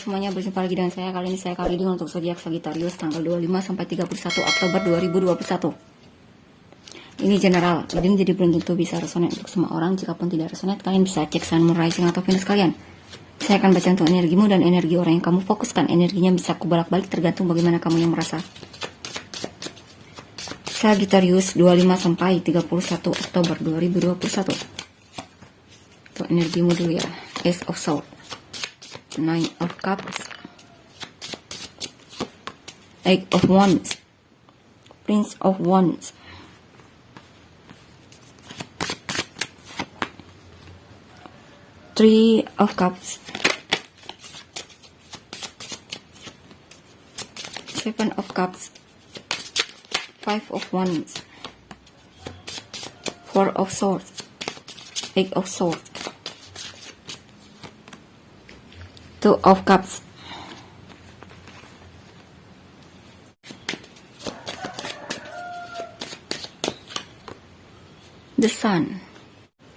semuanya, berjumpa lagi dengan saya. Kali ini saya reading untuk zodiak Sagittarius tanggal 25 sampai 31 Oktober 2021. Ini general reading, jadi belum tentu bisa resonate untuk semua orang. Jika pun tidak resonate, kalian bisa cek Sun, Moon, Rising atau Venus kalian. Saya akan baca untuk energimu dan energi orang yang kamu fokuskan. Energinya bisa kubolak-balik tergantung bagaimana kamu yang merasa. Sagittarius 25 sampai 31 Oktober 2021. Untuk energimu dulu ya. Ace of Swords, Nine of Cups, Eight of Wands, Prince of Wands, Three of Cups, Seven of Cups, Five of Wands, Four of Swords, Eight of Swords, Two of Cups, The Sun.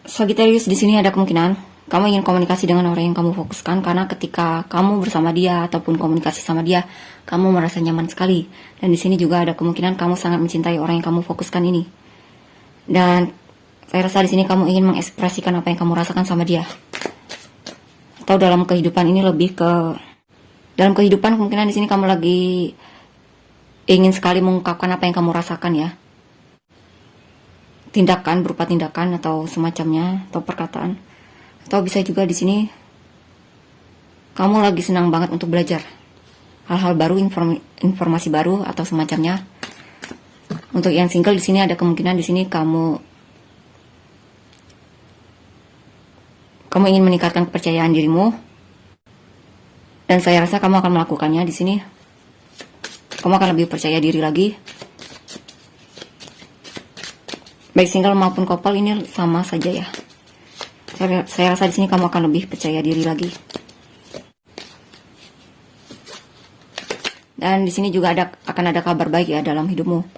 Sagittarius, di sini ada kemungkinan kamu ingin komunikasi dengan orang yang kamu fokuskan, karena ketika kamu bersama dia ataupun komunikasi sama dia, kamu merasa nyaman sekali. Dan di sini juga ada kemungkinan kamu sangat mencintai orang yang kamu fokuskan ini. Dan saya rasa di sini kamu ingin mengekspresikan apa yang kamu rasakan sama dia. Atau dalam kehidupan ini lebih ke dalam kehidupan, kemungkinan di sini kamu lagi ingin sekali mengungkapkan apa yang kamu rasakan ya. Tindakan, berupa tindakan atau semacamnya, atau perkataan. Atau bisa juga di sini kamu lagi senang banget untuk belajar hal-hal baru, informasi baru atau semacamnya. Untuk yang single di sini ada kemungkinan di sini kamu ingin meningkatkan kepercayaan dirimu, dan saya rasa kamu akan melakukannya di sini. Kamu akan lebih percaya diri lagi. Baik single maupun couple ini sama saja ya. Saya rasa di sini kamu akan lebih percaya diri lagi. Dan di sini juga akan ada kabar baik ya dalam hidupmu.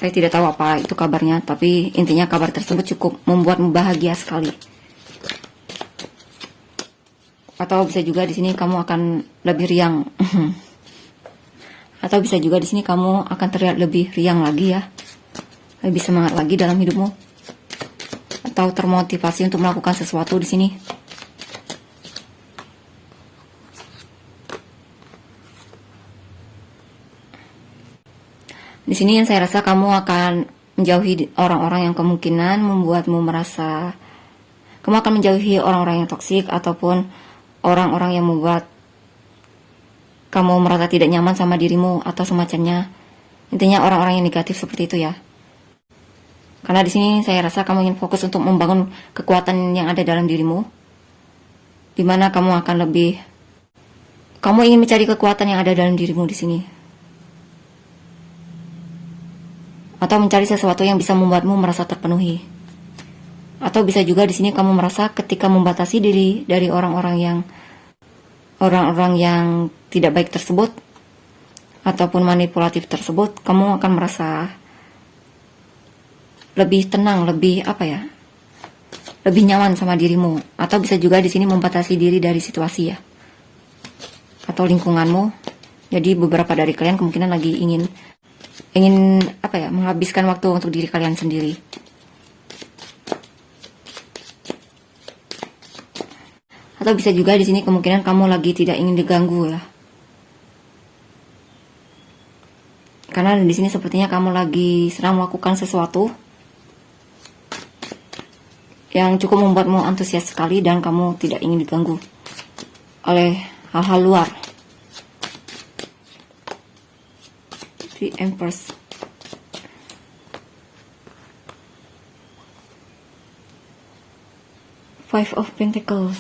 Saya tidak tahu apa itu kabarnya, tapi intinya kabar tersebut cukup membuatmu bahagia sekali. Atau bisa juga di sini kamu akan lebih riang. Atau bisa juga di sini kamu akan terlihat lebih riang lagi ya. Lebih semangat lagi dalam hidupmu. Atau termotivasi untuk melakukan sesuatu di sini. Di sini yang saya rasa kamu akan menjauhi orang-orang yang kemungkinan membuatmu merasa, kamu akan menjauhi orang-orang yang toksik ataupun orang-orang yang membuat kamu merasa tidak nyaman sama dirimu atau semacamnya. Intinya orang-orang yang negatif seperti itu ya. Karena di sini saya rasa kamu ingin fokus untuk membangun kekuatan yang ada dalam dirimu, dimana kamu ingin mencari kekuatan yang ada dalam dirimu di sini. Atau mencari sesuatu yang bisa membuatmu merasa terpenuhi. Atau bisa juga di sini kamu merasa ketika membatasi diri dari orang-orang yang tidak baik tersebut ataupun manipulatif tersebut, kamu akan merasa lebih tenang, lebih lebih nyaman sama dirimu. Atau bisa juga di sini membatasi diri dari situasi ya, atau lingkunganmu. Jadi beberapa dari kalian kemungkinan lagi ingin menghabiskan waktu untuk diri kalian sendiri. Atau bisa juga di sini kemungkinan kamu lagi tidak ingin diganggu ya. Karena di sini sepertinya kamu lagi sedang melakukan sesuatu yang cukup membuatmu antusias sekali dan kamu tidak ingin diganggu oleh hal-hal luar. The Empress, Five of Pentacles.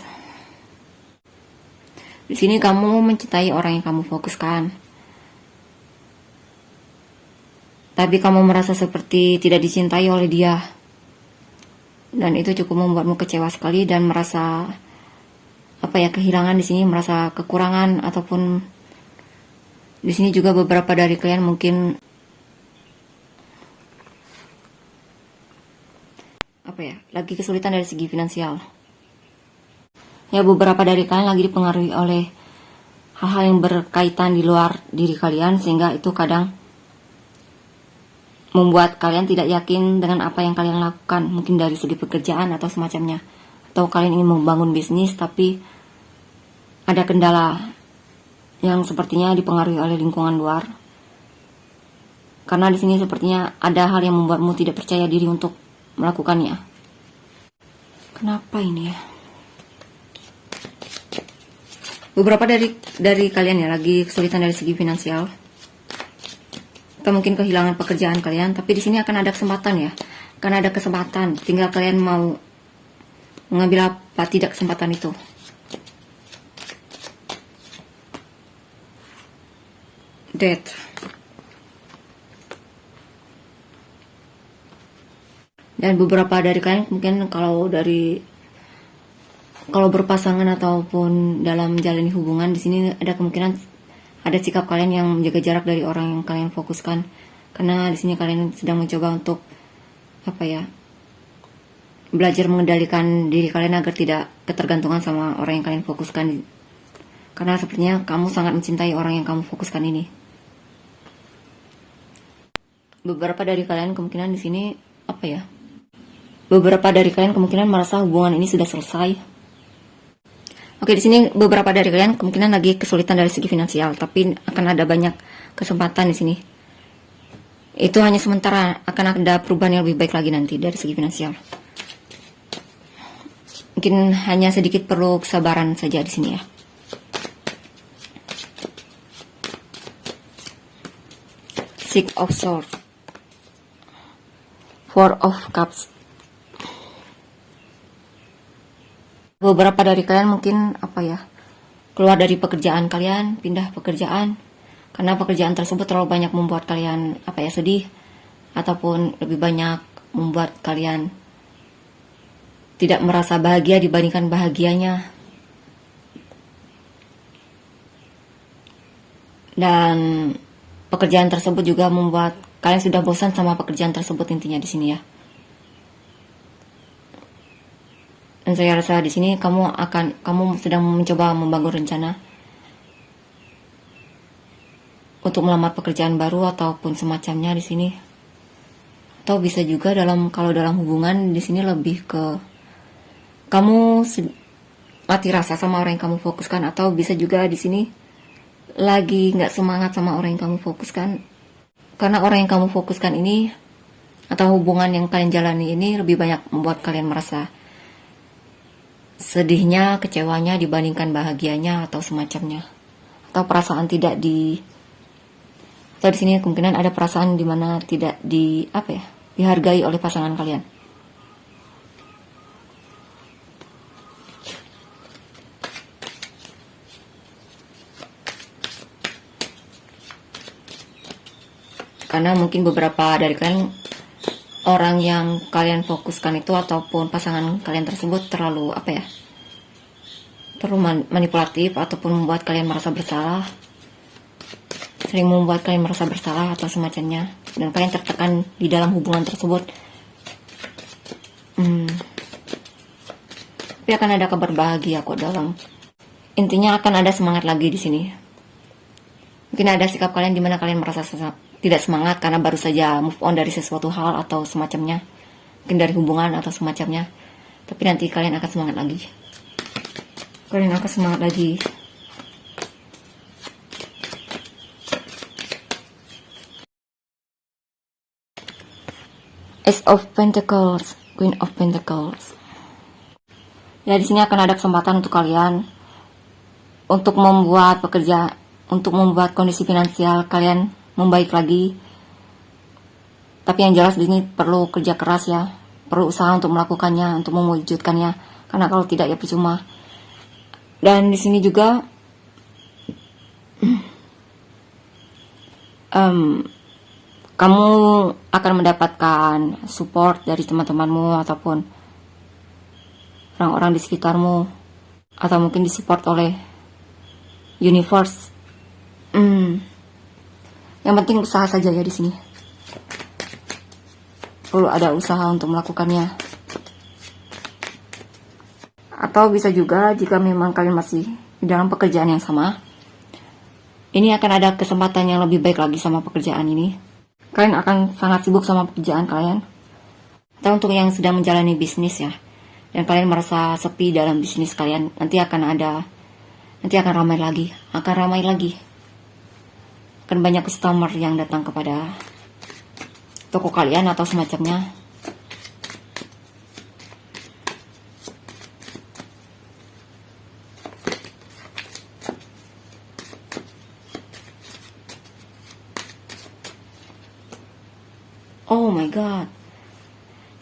Di sini kamu mencintai orang yang kamu fokuskan, tapi kamu merasa seperti tidak dicintai oleh dia, dan itu cukup membuatmu kecewa sekali dan merasa kehilangan di sini, merasa kekurangan. Ataupun di sini juga beberapa dari kalian mungkin lagi kesulitan dari segi finansial. Ya, beberapa dari kalian lagi dipengaruhi oleh hal-hal yang berkaitan di luar diri kalian, sehingga itu kadang membuat kalian tidak yakin dengan apa yang kalian lakukan, mungkin dari segi pekerjaan atau semacamnya. Atau kalian ingin membangun bisnis tapi ada kendala yang sepertinya dipengaruhi oleh lingkungan luar. Karena di sini sepertinya ada hal yang membuatmu tidak percaya diri untuk melakukannya. Kenapa ini ya? Beberapa dari kalian ya lagi kesulitan dari segi finansial, atau mungkin kehilangan pekerjaan kalian, tapi di sini akan ada kesempatan ya. Akan ada kesempatan, tinggal kalian mau mengambil apa tidak kesempatan itu. Death. Dan beberapa dari kalian mungkin kalau berpasangan ataupun dalam menjalani hubungan, di sini ada kemungkinan ada sikap kalian yang menjaga jarak dari orang yang kalian fokuskan, karena di sini kalian sedang mencoba untuk belajar mengendalikan diri kalian agar tidak ketergantungan sama orang yang kalian fokuskan, karena sepertinya kamu sangat mencintai orang yang kamu fokuskan ini. Beberapa dari kalian kemungkinan di sini beberapa dari kalian kemungkinan merasa hubungan ini sudah selesai. Oke, di sini beberapa dari kalian kemungkinan lagi kesulitan dari segi finansial, tapi akan ada banyak kesempatan di sini. Itu hanya sementara, akan ada perubahan yang lebih baik lagi nanti dari segi finansial. Mungkin hanya sedikit perlu kesabaran saja di sini ya. Six of Swords, Four of Cups. Beberapa dari kalian mungkin keluar dari pekerjaan kalian, pindah pekerjaan, karena pekerjaan tersebut terlalu banyak membuat kalian sedih, ataupun lebih banyak membuat kalian tidak merasa bahagia dibandingkan bahagianya. Dan pekerjaan tersebut juga membuat kalian sudah bosan sama pekerjaan tersebut, intinya di sini ya. Dan saya rasa di sini kamu sedang mencoba membangun rencana untuk melamar pekerjaan baru ataupun semacamnya di sini. Atau bisa juga kalau dalam hubungan di sini lebih ke kamu mati rasa sama orang yang kamu fokuskan, atau bisa juga di sini lagi nggak semangat sama orang yang kamu fokuskan, karena orang yang kamu fokuskan ini atau hubungan yang kalian jalani ini lebih banyak membuat kalian merasa sedihnya, kecewanya dibandingkan bahagianya atau semacamnya, atau perasaan tidak atau di sini kemungkinan ada perasaan di mana tidak dihargai oleh pasangan kalian. Karena mungkin beberapa dari kalian, orang yang kalian fokuskan itu ataupun pasangan kalian tersebut terlalu terlalu manipulatif ataupun membuat kalian merasa bersalah, sering membuat kalian merasa bersalah atau semacamnya, dan kalian tertekan di dalam hubungan tersebut. Tapi akan ada kabar bahagia kok intinya akan ada semangat lagi di sini. Mungkin ada sikap kalian di mana kalian merasa tidak semangat karena baru saja move on dari sesuatu hal atau semacamnya, mungkin dari hubungan atau semacamnya. Tapi nanti kalian akan semangat lagi. Ace of Pentacles, Queen of Pentacles. Ya, di sini akan ada kesempatan untuk kalian untuk membuat kondisi finansial kalian membaik lagi. Tapi yang jelas di sini perlu kerja keras ya, perlu usaha untuk melakukannya, untuk mewujudkannya. Karena kalau tidak ya percuma. Dan di sini juga kamu akan mendapatkan support dari teman-temanmu ataupun orang-orang di sekitarmu, atau mungkin disupport oleh universe. Yang penting usaha saja ya di sini. Perlu ada usaha untuk melakukannya. Atau bisa juga jika memang kalian masih di dalam pekerjaan yang sama, ini akan ada kesempatan yang lebih baik lagi sama pekerjaan ini. Kalian akan sangat sibuk sama pekerjaan kalian. Atau untuk yang sedang menjalani bisnis ya, dan kalian merasa sepi dalam bisnis kalian, nanti akan ramai lagi, akan banyak customer yang datang kepada toko kalian atau semacamnya. Oh my god,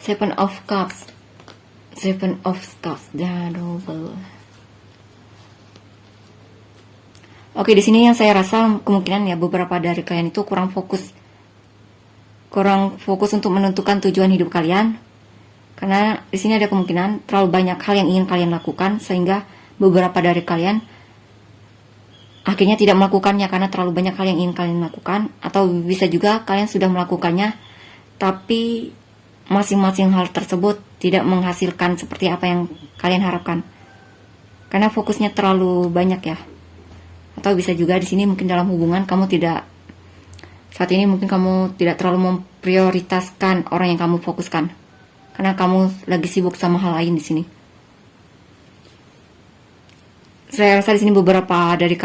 Seven of Cups, the double. Oke, di sini yang saya rasa kemungkinan ya beberapa dari kalian itu kurang fokus untuk menentukan tujuan hidup kalian, karena di sini ada kemungkinan terlalu banyak hal yang ingin kalian lakukan sehingga beberapa dari kalian akhirnya tidak melakukannya karena terlalu banyak hal yang ingin kalian lakukan. Atau bisa juga kalian sudah melakukannya tapi masing-masing hal tersebut tidak menghasilkan seperti apa yang kalian harapkan karena fokusnya terlalu banyak ya. Atau bisa juga di sini mungkin dalam hubungan saat ini mungkin kamu tidak terlalu memprioritaskan orang yang kamu fokuskan karena kamu lagi sibuk sama hal lain di sini. Saya rasa di sini beberapa dari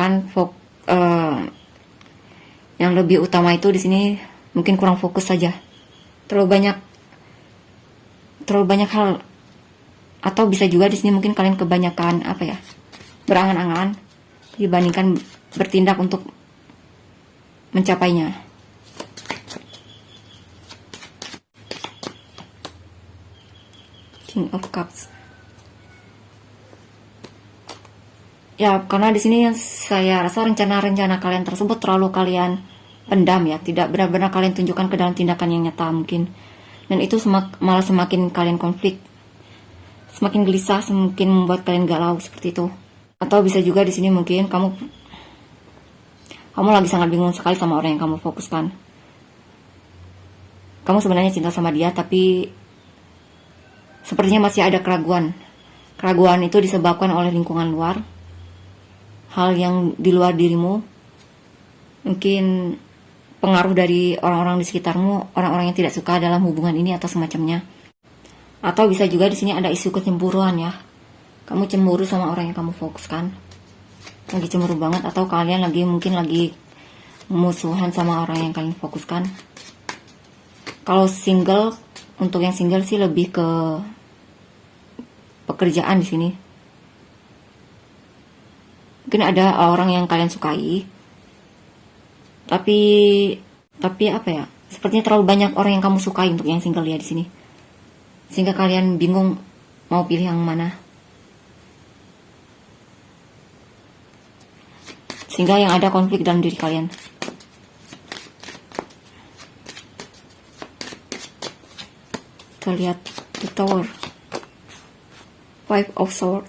yang lebih utama itu di sini mungkin kurang fokus saja. Terlalu banyak hal. Atau bisa juga di sini mungkin kalian kebanyakan berangan-angan dibandingkan bertindak untuk mencapainya. King of Cups. Ya, karena di sini yang saya rasa rencana-rencana kalian tersebut terlalu kalian pendam ya, tidak benar-benar kalian tunjukkan ke dalam tindakan yang nyata mungkin. Dan itu malah semakin kalian konflik, semakin gelisah, semakin membuat kalian galau seperti itu. Atau bisa juga di sini mungkin kamu lagi sangat bingung sekali sama orang yang kamu fokuskan. Kamu sebenarnya cinta sama dia, tapi sepertinya masih ada keraguan. Keraguan itu disebabkan oleh lingkungan luar, hal yang di luar dirimu, mungkin pengaruh dari orang-orang di sekitarmu, orang-orang yang tidak suka dalam hubungan ini atau semacamnya. Atau bisa juga di sini ada isu kecemburuan ya. Kamu cemburu sama orang yang kamu fokuskan, lagi cemburu banget, atau kalian mungkin lagi musuhan sama orang yang kalian fokuskan. Kalau single, untuk yang single sih lebih ke pekerjaan di sini. Mungkin ada orang yang kalian sukai, tapi sepertinya terlalu banyak orang yang kamu sukai untuk yang single ya di sini, sehingga kalian bingung mau pilih yang mana. Sehingga yang ada konflik dalam diri kalian. Kita lihat the Tower, Five of Swords.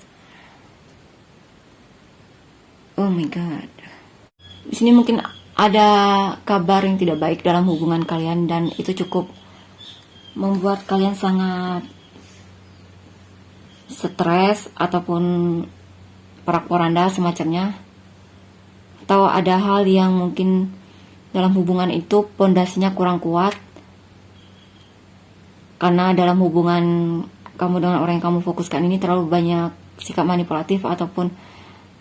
Oh my god. Di sini mungkin ada kabar yang tidak baik dalam hubungan kalian, dan itu cukup membuat kalian sangat stres ataupun porak-poranda semacamnya. Atau ada hal yang mungkin dalam hubungan itu pondasinya kurang kuat, karena dalam hubungan kamu dengan orang yang kamu fokuskan ini terlalu banyak sikap manipulatif ataupun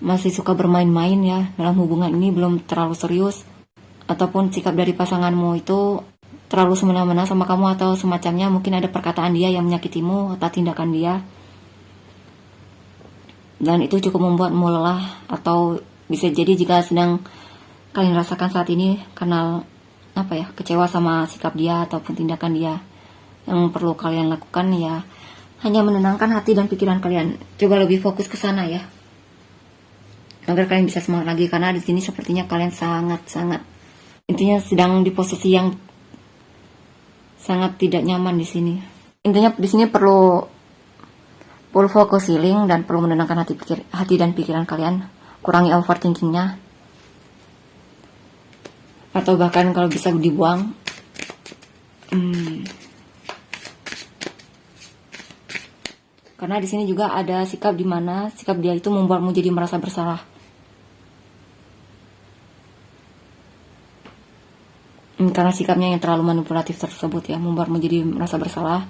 masih suka bermain-main ya dalam hubungan ini, belum terlalu serius. Ataupun sikap dari pasanganmu itu terlalu semena-mena sama kamu atau semacamnya. Mungkin ada perkataan dia yang menyakitimu atau tindakan dia, dan itu cukup membuatmu lelah. Atau bisa jadi jika sedang kalian rasakan saat ini karena kecewa sama sikap dia ataupun tindakan dia, yang perlu kalian lakukan ya hanya menenangkan hati dan pikiran kalian. Coba lebih fokus ke sana ya, agar kalian bisa semangat lagi, karena di sini sepertinya kalian sangat intinya sedang di posisi yang sangat tidak nyaman di sini. Intinya di sini perlu fokus healing dan perlu menenangkan hati dan pikiran kalian. Kurangi overthinkingnya, atau bahkan kalau bisa dibuang. Karena di sini juga ada sikap di mana sikap dia itu membuatmu jadi merasa bersalah. Karena sikapnya yang terlalu manipulatif tersebut ya, membuatmu jadi merasa bersalah,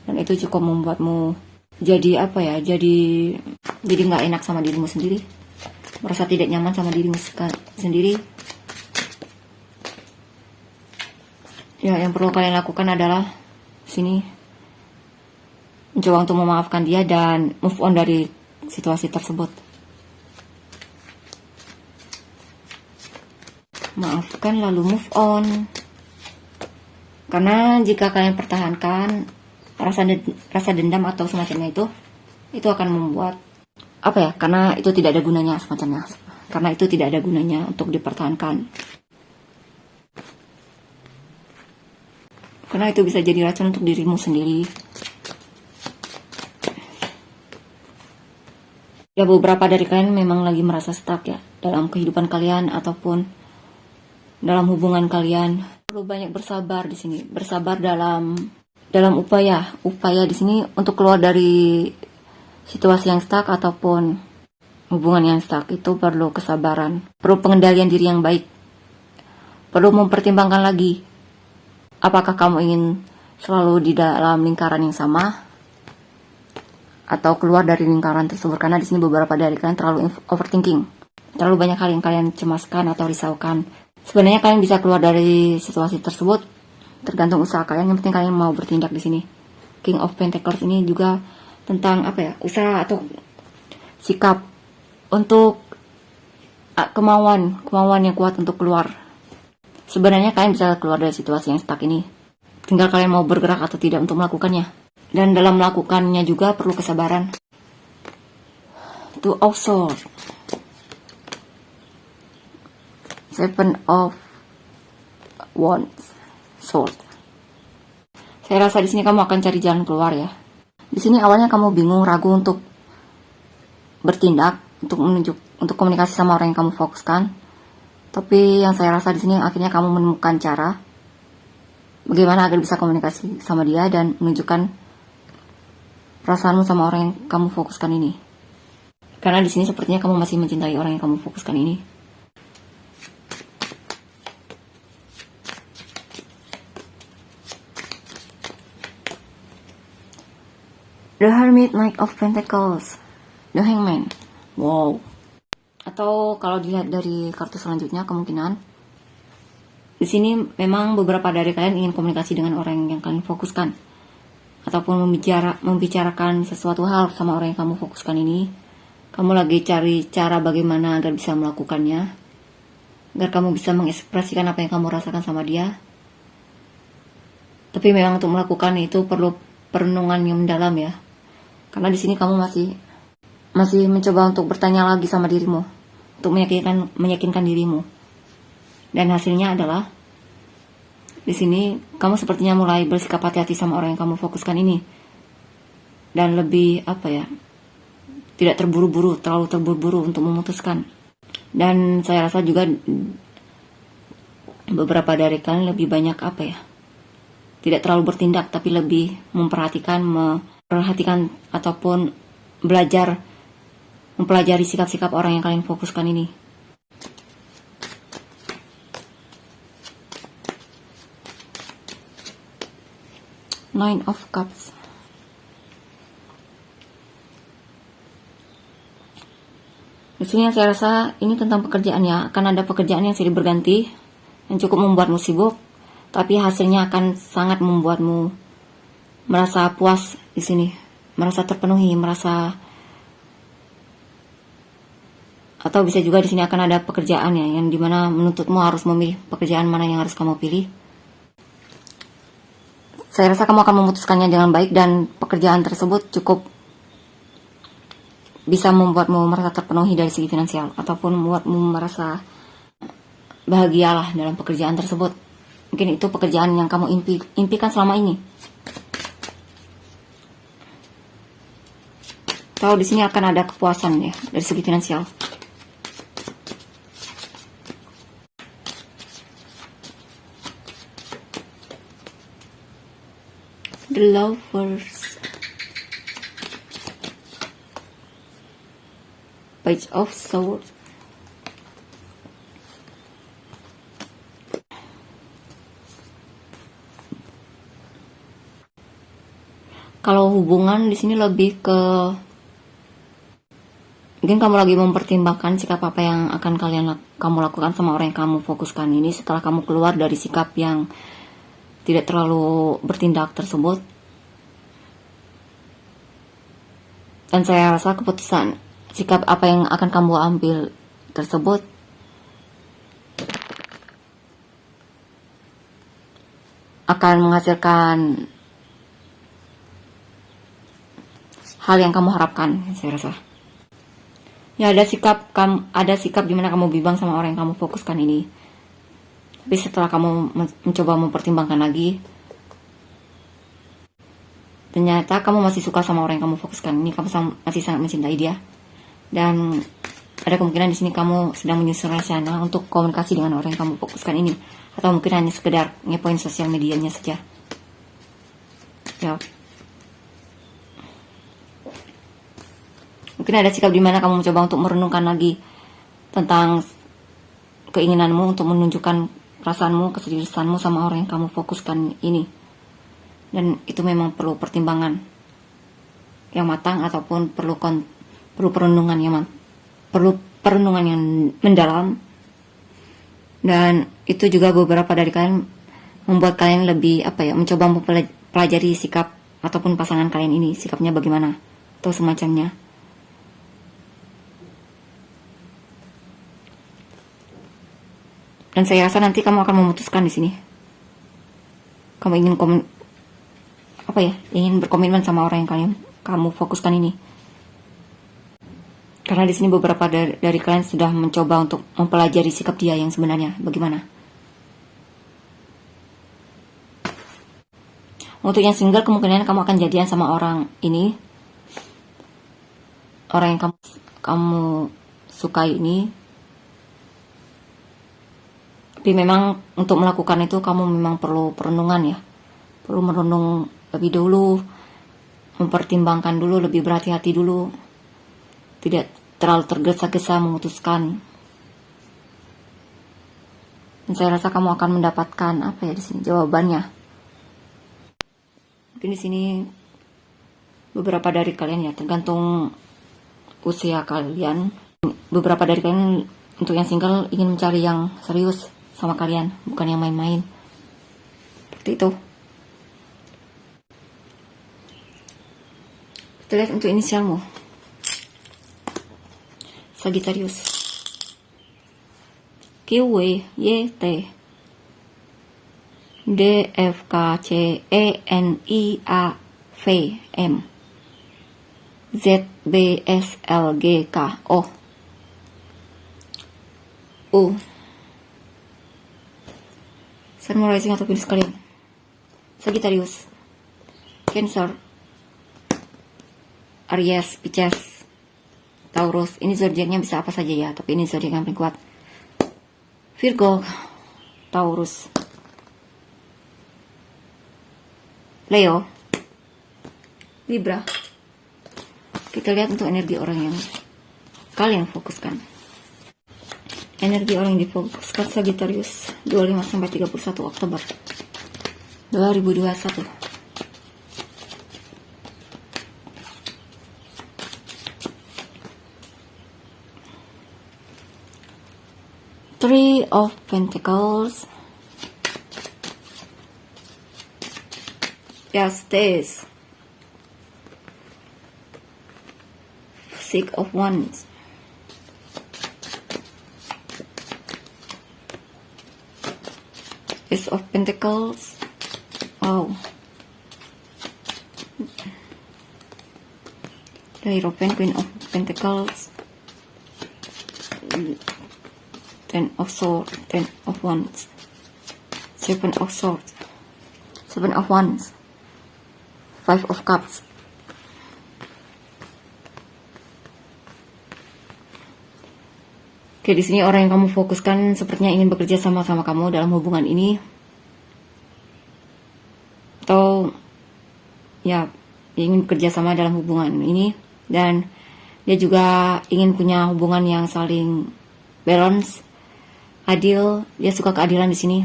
dan itu cukup membuatmu jadi apa ya, jadi nggak enak sama dirimu sendiri, merasa tidak nyaman sama dirimu sendiri. Ya, yang perlu kalian lakukan adalah sini mencoba untuk memaafkan dia dan move on dari situasi tersebut. Maafkan lalu move on. Karena jika kalian pertahankan rasa dendam atau semacamnya itu akan membuat apa ya? Karena itu tidak ada gunanya semacamnya. Karena itu tidak ada gunanya untuk dipertahankan. Karena itu bisa jadi racun untuk dirimu sendiri. Ya, beberapa dari kalian memang lagi merasa stuck ya dalam kehidupan kalian ataupun dalam hubungan kalian. Perlu banyak bersabar di sini. Bersabar dalam upaya di sini untuk keluar dari situasi yang stuck ataupun hubungan yang stuck. Itu perlu kesabaran, perlu pengendalian diri yang baik, perlu mempertimbangkan lagi apakah kamu ingin selalu di dalam lingkaran yang sama atau keluar dari lingkaran tersebut. Karena di sini beberapa dari kalian terlalu overthinking, terlalu banyak hal yang kalian cemaskan atau risaukan. Sebenarnya kalian bisa keluar dari situasi tersebut, tergantung usaha kalian. Yang penting kalian mau bertindak di sini. King of Pentacles ini juga tentang apa ya, usaha atau sikap untuk kemauan yang kuat untuk keluar. Sebenarnya kalian bisa keluar dari situasi yang stuck ini. Tinggal kalian mau bergerak atau tidak untuk melakukannya. Dan dalam melakukannya juga perlu kesabaran. Two of Swords, Seven of Wands, Sword. Saya rasa di sini kamu akan cari jalan keluar ya. Di sini awalnya kamu bingung, ragu untuk bertindak, untuk komunikasi sama orang yang kamu fokuskan. Tapi yang saya rasa di sini akhirnya kamu menemukan cara bagaimana agar bisa komunikasi sama dia dan menunjukkan perasaanmu sama orang yang kamu fokuskan ini. Karena di sini sepertinya kamu masih mencintai orang yang kamu fokuskan ini. The Hermit, Knight of Pentacles, The Hangman. Wow. Atau kalau dilihat dari kartu selanjutnya, kemungkinan di sini memang beberapa dari kalian ingin komunikasi dengan orang yang kalian fokuskan, ataupun membicarakan sesuatu hal sama orang yang kamu fokuskan ini. Kamu lagi cari cara bagaimana agar bisa melakukannya, agar kamu bisa mengekspresikan apa yang kamu rasakan sama dia. Tapi memang untuk melakukan itu perlu perenungan yang mendalam ya. Karena di sini kamu masih mencoba untuk bertanya lagi sama dirimu, untuk meyakinkan dirimu. Dan hasilnya adalah di sini kamu sepertinya mulai bersikap hati-hati sama orang yang kamu fokuskan ini. Dan lebih apa ya? Tidak terlalu terburu-buru untuk memutuskan. Dan saya rasa juga beberapa dari kalian lebih banyak apa ya? Tidak terlalu bertindak, tapi lebih memperhatikan ataupun mempelajari sikap-sikap orang yang kalian fokuskan ini. Nine of Cups. Di sini saya rasa ini tentang pekerjaan ya. Akan ada pekerjaan yang silih berganti yang cukup membuatmu sibuk, tapi hasilnya akan sangat membuatmu merasa puas di sini, merasa terpenuhi, atau bisa juga di sini akan ada pekerjaan ya, yang dimana menuntutmu harus memilih pekerjaan mana yang harus kamu pilih. Saya rasa kamu akan memutuskannya dengan baik dan pekerjaan tersebut cukup bisa membuatmu merasa terpenuhi dari segi finansial ataupun membuatmu merasa bahagialah dalam pekerjaan tersebut. Mungkin itu pekerjaan yang kamu impikan selama ini. Atau di sini akan ada kepuasan ya dari segi finansial. The Lovers. Page of Swords. Kalau hubungan di sini lebih ke mungkin kamu lagi mempertimbangkan sikap apa yang akan kamu lakukan sama orang yang kamu fokuskan ini setelah kamu keluar dari sikap yang tidak terlalu bertindak tersebut. Dan saya rasa keputusan sikap apa yang akan kamu ambil tersebut akan menghasilkan hal yang kamu harapkan, saya rasa. Ya, ada sikap dimana kamu bimbang sama orang yang kamu fokuskan ini. Tapi setelah kamu mencoba mempertimbangkan lagi, ternyata kamu masih suka sama orang yang kamu fokuskan ini. Kamu masih sangat mencintai dia. Dan ada kemungkinan di sini kamu sedang menyusun rencana untuk komunikasi dengan orang yang kamu fokuskan ini. Atau mungkin hanya sekedar ngepoin sosial medianya saja. Ya. Mungkin ada sikap dimana kamu mencoba untuk merenungkan lagi tentang keinginanmu untuk menunjukkan perasaanmu, keseriusanmu sama orang yang kamu fokuskan ini. Dan itu memang perlu pertimbangan yang matang ataupun perlu perenungan yang mendalam. Dan itu juga beberapa dari kalian membuat kalian lebih mencoba mempelajari sikap ataupun pasangan kalian ini, sikapnya bagaimana atau semacamnya. Dan saya rasa nanti kamu akan memutuskan di sini. Kamu ingin ingin berkomitmen sama orang yang kamu fokuskan ini. Karena di sini beberapa dari kalian sudah mencoba untuk mempelajari sikap dia yang sebenarnya bagaimana. Untuk yang single, kemungkinan kamu akan jadian sama orang ini, orang yang kamu sukai ini. Tapi memang untuk melakukan itu kamu memang perlu perenungan ya. Perlu merenung lebih dulu, mempertimbangkan dulu, lebih berhati-hati dulu. Tidak terlalu tergesa-gesa memutuskan. Dan saya rasa kamu akan mendapatkan di sini jawabannya. Mungkin di sini beberapa dari kalian ya, tergantung usia kalian. Beberapa dari kalian untuk yang single ingin mencari yang serius sama kalian, bukan yang main-main. Seperti itu. Kita lihat untuk inisialmu. Sagittarius. QWYT DFKCENIAVM ZBSLGKO Sun, Moon, Rising atau Venus kalian. Sagittarius, Cancer, Aries, Pisces, Taurus. Ini zodiaknya bisa apa saja ya, tapi ini zodiak yang paling kuat. Virgo, Taurus, Leo, Libra. Kita lihat untuk energi orang yang kalian fokuskan. Energi orang yang difokuskan Sagittarius 25-31 Oktober 2021. Three of Pentacles. Justice. Six of Wands. Ace of Pentacles. Wow. The Hierophant, Queen of Pentacles. Ten of Swords, Ten of Wands, Seven of Swords, Seven of Wands, Five of Cups. Oke, di sini orang yang kamu fokuskan sepertinya ingin bekerja sama kamu dalam hubungan ini, atau ya ingin bekerja sama dalam hubungan ini. Dan Dia juga ingin punya hubungan yang saling balance, adil. Dia suka keadilan di sini.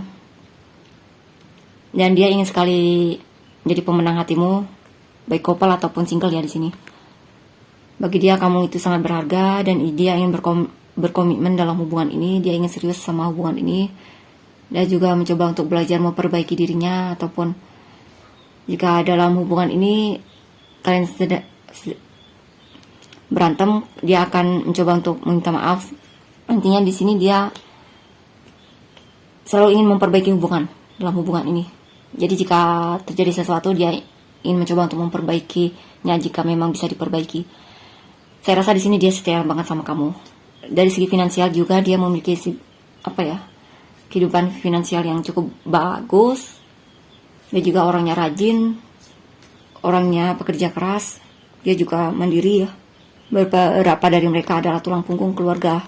Dan dia ingin sekali menjadi pemenang hatimu, baik couple ataupun single ya di sini. Bagi dia kamu itu sangat berharga dan dia ingin berkomitmen dalam hubungan ini. Dia ingin serius sama hubungan ini. Dia juga mencoba untuk belajar memperbaiki dirinya, ataupun jika dalam hubungan ini kalian berantem, dia akan mencoba untuk meminta maaf. Intinya di sini dia selalu ingin memperbaiki hubungan dalam hubungan ini. Jadi jika terjadi sesuatu, dia ingin mencoba untuk memperbaikinya jika memang bisa diperbaiki. Saya rasa di sini dia setia banget sama kamu. Dari segi finansial juga dia memiliki kehidupan finansial yang cukup bagus. Dia juga orangnya rajin, orangnya pekerja keras. Dia juga mandiri ya. Beberapa dari mereka adalah tulang punggung keluarga.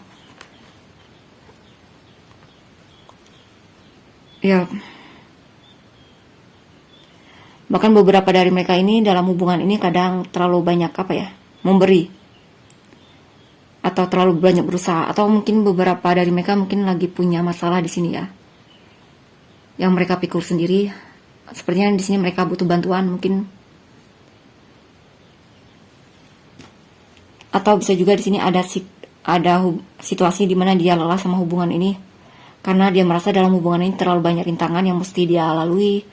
Ya. Bahkan beberapa dari mereka ini dalam hubungan ini kadang terlalu banyak memberi, atau terlalu banyak berusaha, atau mungkin beberapa dari mereka mungkin lagi punya masalah di sini ya, yang mereka pikul sendiri. Sepertinya di sini mereka butuh bantuan mungkin, atau bisa juga di sini ada situasi di mana dia lelah sama hubungan ini karena dia merasa dalam hubungan ini terlalu banyak rintangan yang mesti dia lalui,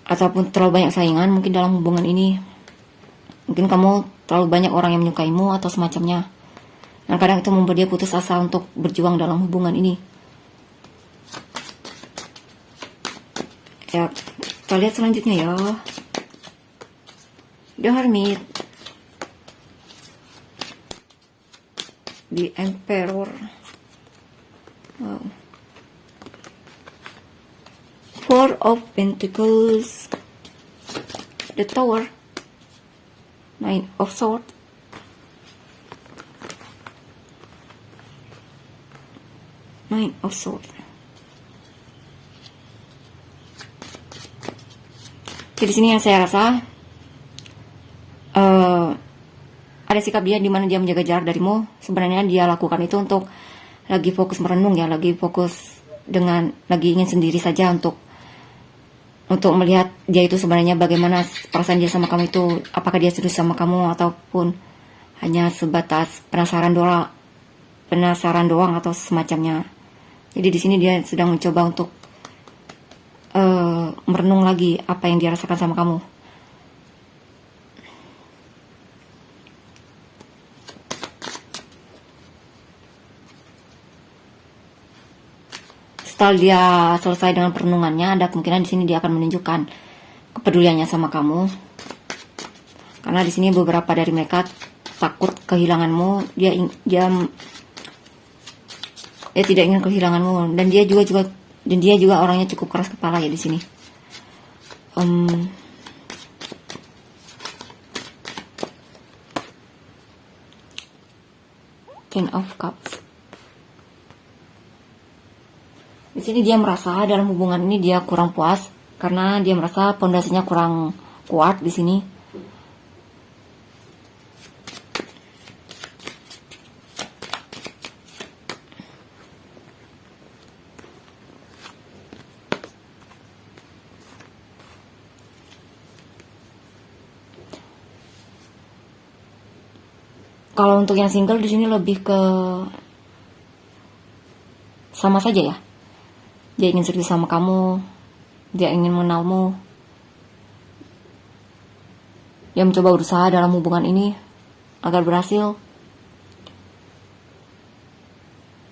ataupun terlalu banyak saingan mungkin dalam hubungan ini. Mungkin kamu terlalu banyak orang yang menyukaimu atau semacamnya, dan kadang itu membuat dia putus asa untuk berjuang dalam hubungan ini. Ya, kita lihat selanjutnya ya. The Hermit, The Emperor. Wow. Four of Pentacles, the Tower, Nine of Swords, Nine of Swords. Jadi di sini yang saya rasa ada sikap dia di mana dia menjaga jarak darimu. Sebenarnya dia lakukan itu untuk lagi fokus merenung ya, lagi fokus lagi ingin sendiri saja untuk melihat dia itu sebenarnya bagaimana perasaan dia sama kamu itu, apakah dia serius sama kamu ataupun hanya sebatas penasaran doang atau semacamnya. Jadi di sini dia sedang mencoba untuk merenung lagi apa yang dia rasakan sama kamu. Setelah dia selesai dengan perenungannya, ada kemungkinan di sini dia akan menunjukkan kepeduliannya sama kamu. Karena di sini beberapa dari mereka takut kehilanganmu. Dia tidak ingin kehilanganmu, dan dia juga orangnya cukup keras kepala ya di sini. Ten of Cups. Di sini dia merasa dalam hubungan ini dia kurang puas karena dia merasa pondasinya kurang kuat di sini. Kalau untuk yang single di sini lebih ke sama saja ya. Dia ingin serius sama kamu, dia ingin mengenalmu, dia mencoba berusaha dalam hubungan ini agar berhasil.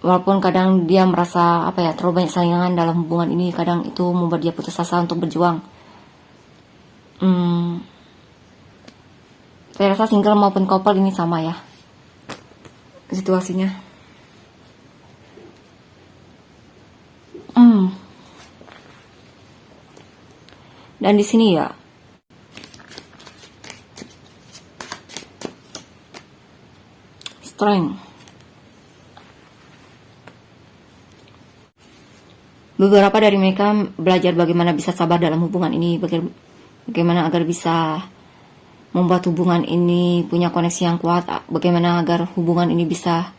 Walaupun kadang dia merasa terlalu banyak saingan dalam hubungan ini, kadang itu membuat dia putus asa untuk berjuang. Saya rasa single maupun couple ini sama ya situasinya. Dan di sini ya, strength. Beberapa dari mereka belajar bagaimana bisa sabar dalam hubungan ini, bagaimana agar bisa membuat hubungan ini punya koneksi yang kuat, bagaimana agar hubungan ini bisa,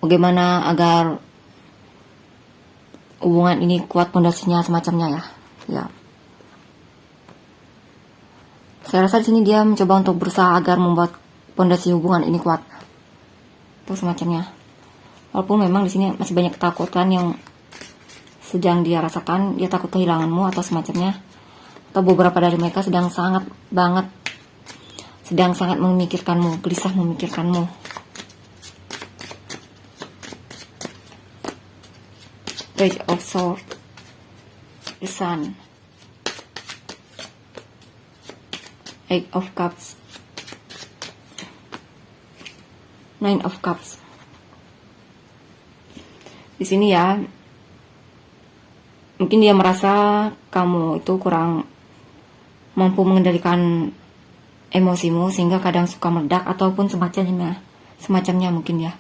bagaimana agar hubungan ini kuat pondasinya semacamnya ya. Ya. Saya rasa di sini dia mencoba untuk berusaha agar membuat pondasi hubungan ini kuat. Atau semacamnya. Walaupun memang di sini masih banyak ketakutan yang sedang dia rasakan, dia takut kehilanganmu atau semacamnya. Atau beberapa dari mereka sedang sangat memikirkanmu, gelisah memikirkanmu. Page of Swords, the Sun, Eight of Cups, Nine of Cups. Di sini ya, mungkin dia merasa kamu itu kurang mampu mengendalikan emosimu sehingga kadang suka meledak ataupun semacamnya mungkin ya.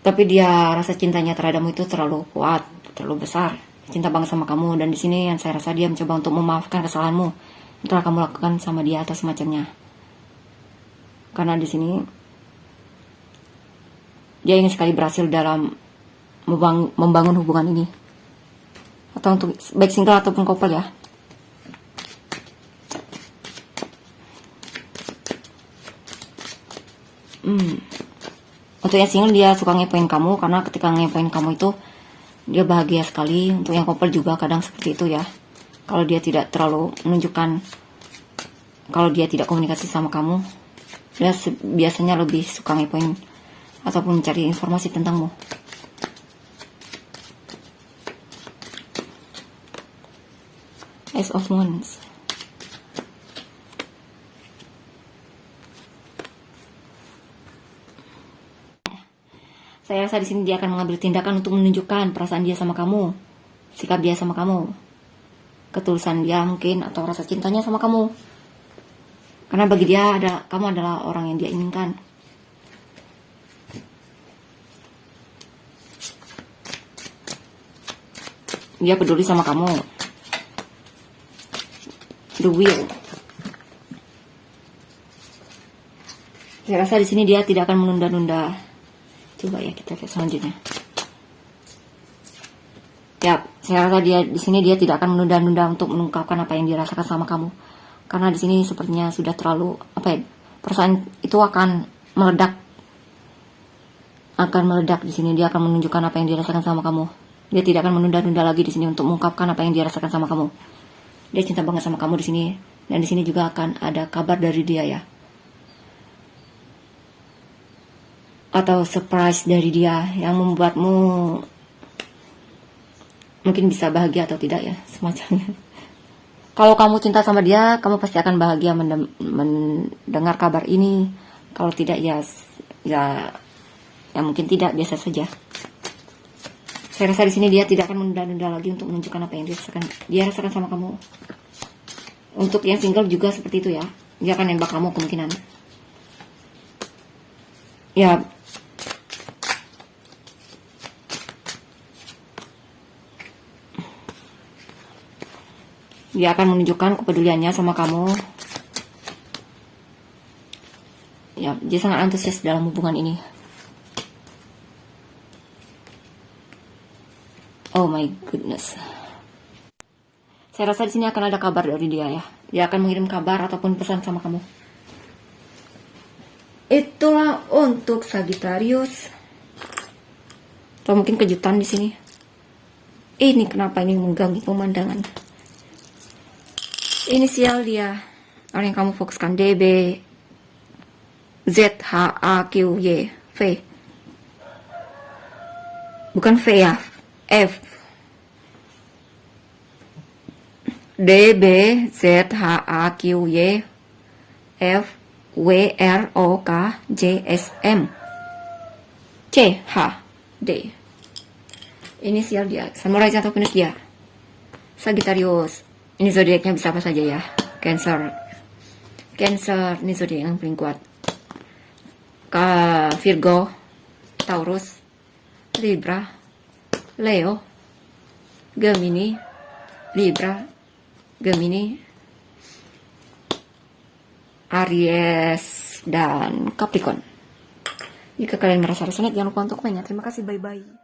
Tapi dia rasa cintanya terhadapmu itu terlalu kuat, terlalu besar, cinta banget sama kamu. Dan di sini yang saya rasa dia mencoba untuk memaafkan kesalahanmu yang telah kamu lakukan sama dia atau semacamnya. Karena di sini dia ingin sekali berhasil dalam membangun hubungan ini, atau untuk baik single ataupun couple ya. Untuk yang single dia suka ngepoin kamu, karena ketika ngepoin kamu itu dia bahagia sekali. Untuk yang couple juga kadang seperti itu ya. Kalau dia tidak terlalu menunjukkan, kalau dia tidak komunikasi sama kamu, dia biasanya lebih suka ngepoin ataupun mencari informasi tentangmu. Ace of Wands. Saya rasa di sini dia akan mengambil tindakan untuk menunjukkan perasaan dia sama kamu, sikap dia sama kamu, ketulusan dia mungkin, atau rasa cintanya sama kamu. Karena bagi dia kamu adalah orang yang dia inginkan. Dia peduli sama kamu. The Wheel. Saya rasa di sini dia tidak akan menunda-nunda. Coba ya kita lihat selanjutnya. Ya, saya rasa di sini dia tidak akan menunda-nunda untuk mengungkapkan apa yang dirasakan sama kamu. Karena di sini sepertinya sudah terlalu perasaan itu akan meledak. Di sini dia akan menunjukkan apa yang dirasakan sama kamu. Dia tidak akan menunda-nunda lagi di sini untuk mengungkapkan apa yang dirasakan sama kamu. Dia cinta banget sama kamu di sini, dan di sini juga akan ada kabar dari dia ya. Atau surprise dari dia yang membuatmu mungkin bisa bahagia atau tidak ya, semacamnya. Kalau kamu cinta sama dia, kamu pasti akan bahagia mendengar kabar ini. Kalau tidak ya mungkin tidak, biasa saja. Saya rasa di sini dia tidak akan menunda-nunda lagi untuk menunjukkan apa yang dia rasakan sama kamu. Untuk yang single juga seperti itu ya. Dia akan nembak kamu kemungkinan. Ya, dia akan menunjukkan kepeduliannya sama kamu. Ya, dia sangat antusias dalam hubungan ini. Oh my goodness. Saya rasa di sini akan ada kabar dari dia ya. Dia akan mengirim kabar ataupun pesan sama kamu. Itulah untuk Sagittarius. Atau mungkin kejutan di sini. Ini kenapa ini mengganggu pemandangan? Inisial dia, orang yang kamu fokuskan, DB, ZHAQY, V. Bukan V ya, F. DB, ZHAQY, F, WROK, JSM, CHD. Inisial dia, Sun Rising atau Venus dia. Sagittarius. Ini zodiaknya bisa apa saja ya. Cancer, ini zodiak yang paling kuat. Virgo, Taurus, Libra, Leo, Gemini, Libra, Gemini, Aries, dan Capricorn. Jika kalian merasa resonate, jangan lupa untuk mainnya. Terima kasih, bye-bye.